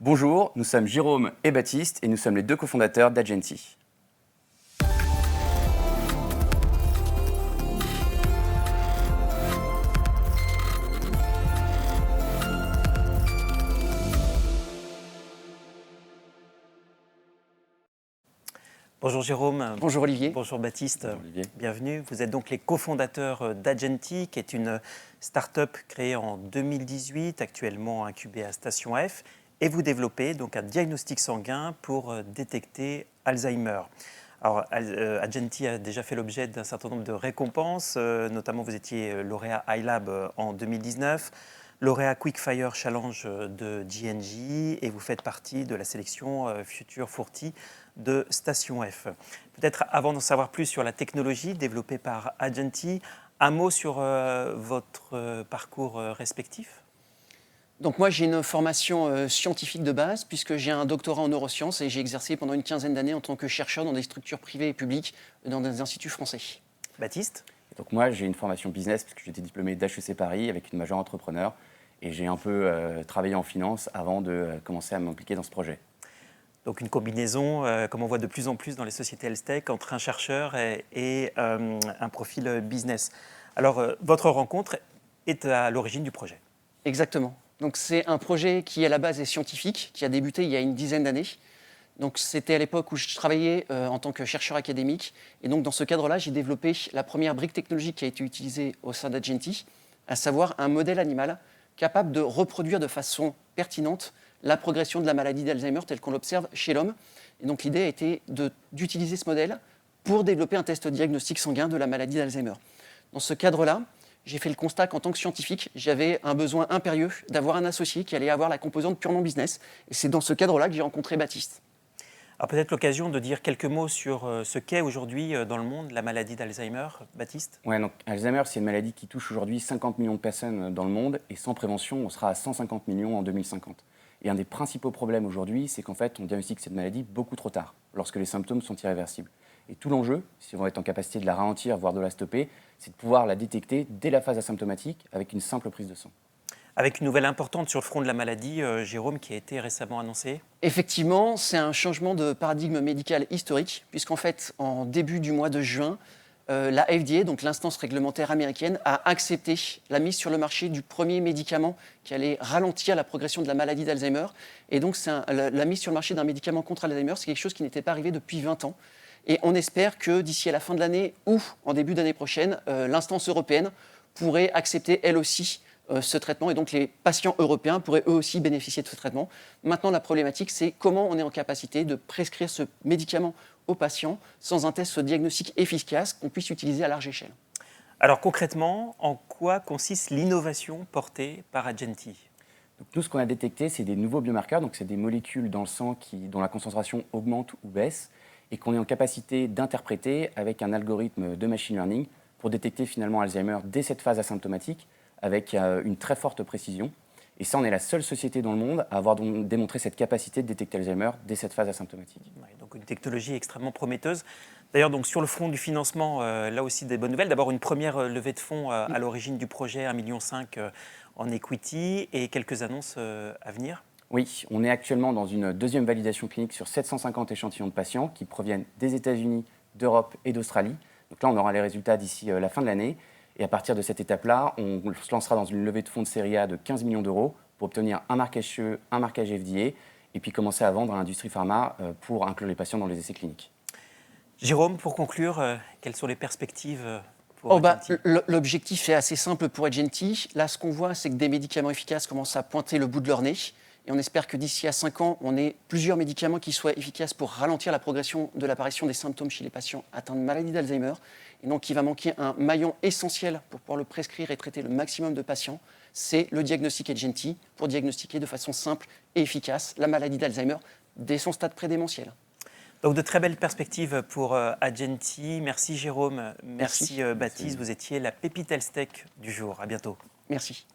Bonjour, nous sommes Jérôme et Baptiste et nous sommes les deux cofondateurs d'Agenti. Bonjour Jérôme. Bonjour Olivier. Bonjour Baptiste. Bonjour Olivier. Bienvenue. Vous êtes donc les cofondateurs d'Agenti, qui est une start-up créée en 2018, actuellement incubée à Station F. Et vous développez donc un diagnostic sanguin pour détecter Alzheimer. Alors, Agenti a déjà fait l'objet d'un certain nombre de récompenses, notamment vous étiez lauréat iLab en 2019, lauréat Quickfire Challenge de GNJ et vous faites partie de la sélection Future 40 de Station F. Peut-être avant d'en savoir plus sur la technologie développée par Agenti, un mot sur votre parcours respectif. Donc moi j'ai une formation scientifique de base puisque j'ai un doctorat en neurosciences et j'ai exercé pendant une quinzaine d'années en tant que chercheur dans des structures privées et publiques dans des instituts français. Baptiste. Donc moi j'ai une formation business parce que j'étais diplômé d'HEC Paris avec une majeure entrepreneur et j'ai un peu travaillé en finance avant de commencer à m'impliquer dans ce projet. Donc une combinaison, comme on voit de plus en plus dans les sociétés health tech, entre un chercheur et un profil business. Alors votre rencontre est à l'origine du projet. Exactement. Donc c'est un projet qui à la base est scientifique, qui a débuté il y a une dizaine d'années. Donc c'était à l'époque où je travaillais en tant que chercheur académique. Et donc dans ce cadre-là, j'ai développé la première brique technologique qui a été utilisée au sein d'Agenti, à savoir un modèle animal capable de reproduire de façon pertinente la progression de la maladie d'Alzheimer telle qu'on l'observe chez l'homme. Et donc l'idée a été d'utiliser ce modèle pour développer un test diagnostic sanguin de la maladie d'Alzheimer. Dans ce cadre-là, j'ai fait le constat qu'en tant que scientifique, j'avais un besoin impérieux d'avoir un associé qui allait avoir la composante purement business. Et c'est dans ce cadre-là que j'ai rencontré Baptiste. Alors peut-être l'occasion de dire quelques mots sur ce qu'est aujourd'hui dans le monde la maladie d'Alzheimer. Baptiste. Ouais, donc Alzheimer c'est une maladie qui touche aujourd'hui 50 millions de personnes dans le monde et sans prévention on sera à 150 millions en 2050. Et un des principaux problèmes aujourd'hui, c'est qu'en fait, on diagnostique cette maladie beaucoup trop tard, lorsque les symptômes sont irréversibles. Et tout l'enjeu, si on va être en capacité de la ralentir, voire de la stopper, c'est de pouvoir la détecter dès la phase asymptomatique avec une simple prise de sang. Avec une nouvelle importante sur le front de la maladie, Jérôme, qui a été récemment annoncée. Effectivement, c'est un changement de paradigme médical historique, puisqu'en fait, en début du mois de juin, la FDA, donc l'instance réglementaire américaine, a accepté la mise sur le marché du premier médicament qui allait ralentir la progression de la maladie d'Alzheimer. Et donc la mise sur le marché d'un médicament contre Alzheimer, c'est quelque chose qui n'était pas arrivé depuis 20 ans. Et on espère que d'ici à la fin de l'année ou en début d'année prochaine, l'instance européenne pourrait accepter elle aussi ce traitement. Et donc les patients européens pourraient eux aussi bénéficier de ce traitement. Maintenant, la problématique, c'est comment on est en capacité de prescrire ce médicament aux patients sans un test diagnostic efficace qu'on puisse utiliser à large échelle. Alors concrètement, en quoi consiste l'innovation portée par Agenti ? Donc, nous, ce qu'on a détecté, c'est des nouveaux biomarqueurs, donc c'est des molécules dans le sang dont la concentration augmente ou baisse, et qu'on est en capacité d'interpréter avec un algorithme de machine learning pour détecter finalement Alzheimer dès cette phase asymptomatique avec une très forte précision. Et ça, on est la seule société dans le monde à avoir démontré cette capacité de détecter Alzheimer dès cette phase asymptomatique. Ouais, donc une technologie extrêmement prometteuse. D'ailleurs, donc sur le front du financement, là aussi des bonnes nouvelles. D'abord, une première levée de fonds à l'origine du projet, 1,5 million en equity et quelques annonces à venir. Oui, on est actuellement dans une deuxième validation clinique sur 750 échantillons de patients qui proviennent des États-Unis, d'Europe et d'Australie. Donc là, on aura les résultats d'ici la fin de l'année. Et à partir de cette étape-là, on se lancera dans une levée de fonds de série A de 15 millions d'euros pour obtenir un marquage CE, un marquage FDA et puis commencer à vendre à l'industrie pharma pour inclure les patients dans les essais cliniques. Jérôme, pour conclure, quelles sont les perspectives pour Agenti ? L'objectif est assez simple pour Agenti. Là, ce qu'on voit, c'est que des médicaments efficaces commencent à pointer le bout de leur nez. Et on espère que d'ici à 5 ans, on ait plusieurs médicaments qui soient efficaces pour ralentir la progression de l'apparition des symptômes chez les patients atteints de maladie d'Alzheimer. Et donc, il va manquer un maillon essentiel pour pouvoir le prescrire et traiter le maximum de patients. C'est le diagnostic Agenti pour diagnostiquer de façon simple et efficace la maladie d'Alzheimer dès son stade prédémentiel. Donc de très belles perspectives pour Agenti. Merci Jérôme, merci Baptiste. Vous étiez la pépite health tech du jour. À bientôt. Merci.